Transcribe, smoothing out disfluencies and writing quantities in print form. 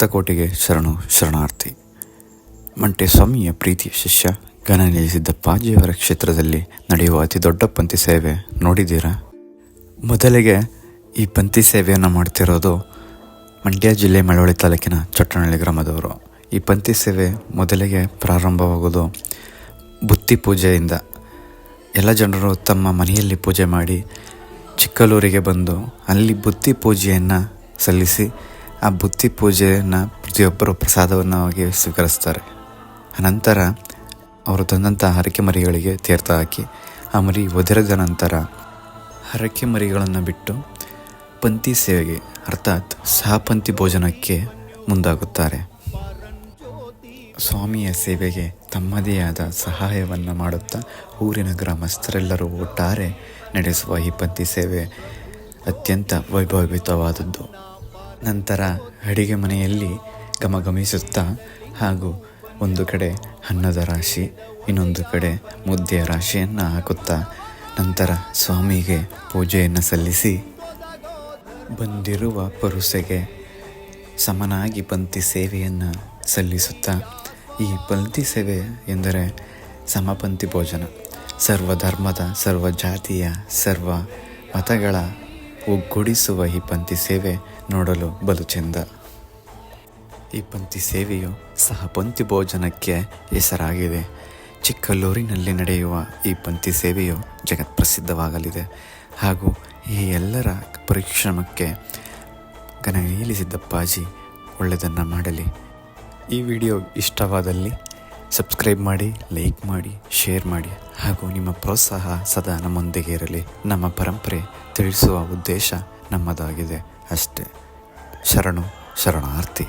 ಭಕ್ತಕೋಟಿಗೆ ಶರಣು ಶರಣಾರ್ಥಿ. ಮಂಟೇಸ್ವಾಮಿಯ ಪ್ರೀತಿಯ ಶಿಷ್ಯ ಗಣನಿಸಿದ್ದಪ್ಪಾಜಿಯವರ ಕ್ಷೇತ್ರದಲ್ಲಿ ನಡೆಯುವ ಅತಿ ದೊಡ್ಡ ಪಂಥಿ ಸೇವೆ ನೋಡಿದ್ದೀರಾ? ಮೊದಲಿಗೆ ಈ ಪಂಥಿ ಸೇವೆಯನ್ನು ಮಾಡ್ತಿರೋದು ಮಂಡ್ಯ ಜಿಲ್ಲೆ ಮಳವಳ್ಳಿ ತಾಲೂಕಿನ ಚೊಟ್ಟನಹಳ್ಳಿ ಗ್ರಾಮದವರು. ಈ ಪಂಥಿ ಸೇವೆ ಮೊದಲಿಗೆ ಪ್ರಾರಂಭವಾಗೋದು ಬುತ್ತಿ ಪೂಜೆಯಿಂದ. ಎಲ್ಲ ಜನರು ತಮ್ಮ ಮನೆಯಲ್ಲಿ ಪೂಜೆ ಮಾಡಿ ಚಿಕ್ಕಲೂರಿಗೆ ಬಂದು ಅಲ್ಲಿ ಬುತ್ತಿ ಪೂಜೆಯನ್ನು ಸಲ್ಲಿಸಿ ಆ ಬುತ್ತಿ ಪೂಜೆಯನ್ನು ಪ್ರತಿಯೊಬ್ಬರು ಪ್ರಸಾದವನ್ನಾಗಿ ಸ್ವೀಕರಿಸ್ತಾರೆ. ಅನಂತರ ಅವರು ತಂದಂಥ ಹರಕೆ ಮರಿಗಳಿಗೆ ತೀರ್ಥ ಹಾಕಿ ಆ ಮರಿ ಒದರಿದ ನಂತರ ಹರಕೆ ಮರಿಗಳನ್ನು ಬಿಟ್ಟು ಪಂಥಿ ಸೇವೆಗೆ ಅರ್ಥಾತ್ ಸಹಪಂಥಿ ಭೋಜನಕ್ಕೆ ಮುಂದಾಗುತ್ತಾರೆ. ಸ್ವಾಮಿಯ ಸೇವೆಗೆ ತಮ್ಮದೇ ಆದ ಸಹಾಯವನ್ನು ಮಾಡುತ್ತಾ ಊರಿನ ಗ್ರಾಮಸ್ಥರೆಲ್ಲರೂ ಒಟ್ಟಾರೆ ನಡೆಸುವ ಈ ಪಂಥಿ ಸೇವೆ ಅತ್ಯಂತ ವೈಭವಯುತವಾದದ್ದು. ನಂತರ ಅಡಿಗೆ ಮನೆಯಲ್ಲಿ ಘಮಘಮಿಸುತ್ತಾ ಹಾಗೂ ಒಂದು ಕಡೆ ಅನ್ನದ ರಾಶಿ, ಇನ್ನೊಂದು ಕಡೆ ಮುದ್ದೆಯ ರಾಶಿಯನ್ನು ಹಾಕುತ್ತಾ ನಂತರ ಸ್ವಾಮಿಗೆ ಪೂಜೆಯನ್ನು ಸಲ್ಲಿಸಿ ಬಂದಿರುವ ಪರುಸೆಗೆ ಸಮನಾಗಿ ಪಂಥಿ ಸೇವೆಯನ್ನು ಸಲ್ಲಿಸುತ್ತಾ, ಈ ಪಂಥಿ ಸೇವೆ ಎಂದರೆ ಸಮಪಂಥಿ ಭೋಜನ. ಸರ್ವ ಧರ್ಮದ, ಸರ್ವ ಜಾತಿಯ, ಸರ್ವ ಮತಗಳ ಒಗ್ಗೂಡಿಸುವ ಈ ಪಂಥಿ ಸೇವೆ ನೋಡಲು ಬಲು ಚೆಂದ. ಈ ಪಂಥಿ ಸೇವೆಯು ಸಹಪಂಥಿ ಭೋಜನಕ್ಕೆ ಹೆಸರಾಗಿದೆ. ಚಿಕ್ಕಲ್ಲೂರಿನಲ್ಲಿ ನಡೆಯುವ ಈ ಪಂಥಿ ಸೇವೆಯು ಜಗತ್ಪ್ರಸಿದ್ಧವಾಗಲಿದೆ ಹಾಗೂ ಈ ಎಲ್ಲರ ಪರಿಶ್ರಮಕ್ಕೆ ಗಣನೀಲಿಸಿದ್ದಪ್ಪಾಜಿ ಒಳ್ಳೆಯದನ್ನು ಮಾಡಲಿ. ಈ ವಿಡಿಯೋ ಇಷ್ಟವಾದಲ್ಲಿ ಸಬ್ಸ್ಕ್ರೈಬ್ ಮಾಡಿ, ಲೈಕ್ ಮಾಡಿ, ಶೇರ್ ಮಾಡಿ ಹಾಗೂ ನಿಮ್ಮ ಪ್ರೋತ್ಸಾಹ ಸದಾ ನಮ್ಮೊಂದಿಗೆ ಇರಲಿ. ನಮ್ಮ ಪರಂಪರೆ ತಿಳಿಸುವ ಉದ್ದೇಶ ನಮ್ಮದಾಗಿದೆ ಅಷ್ಟೇ. ಶರಣು ಶರಣಾರ್ಥಿ.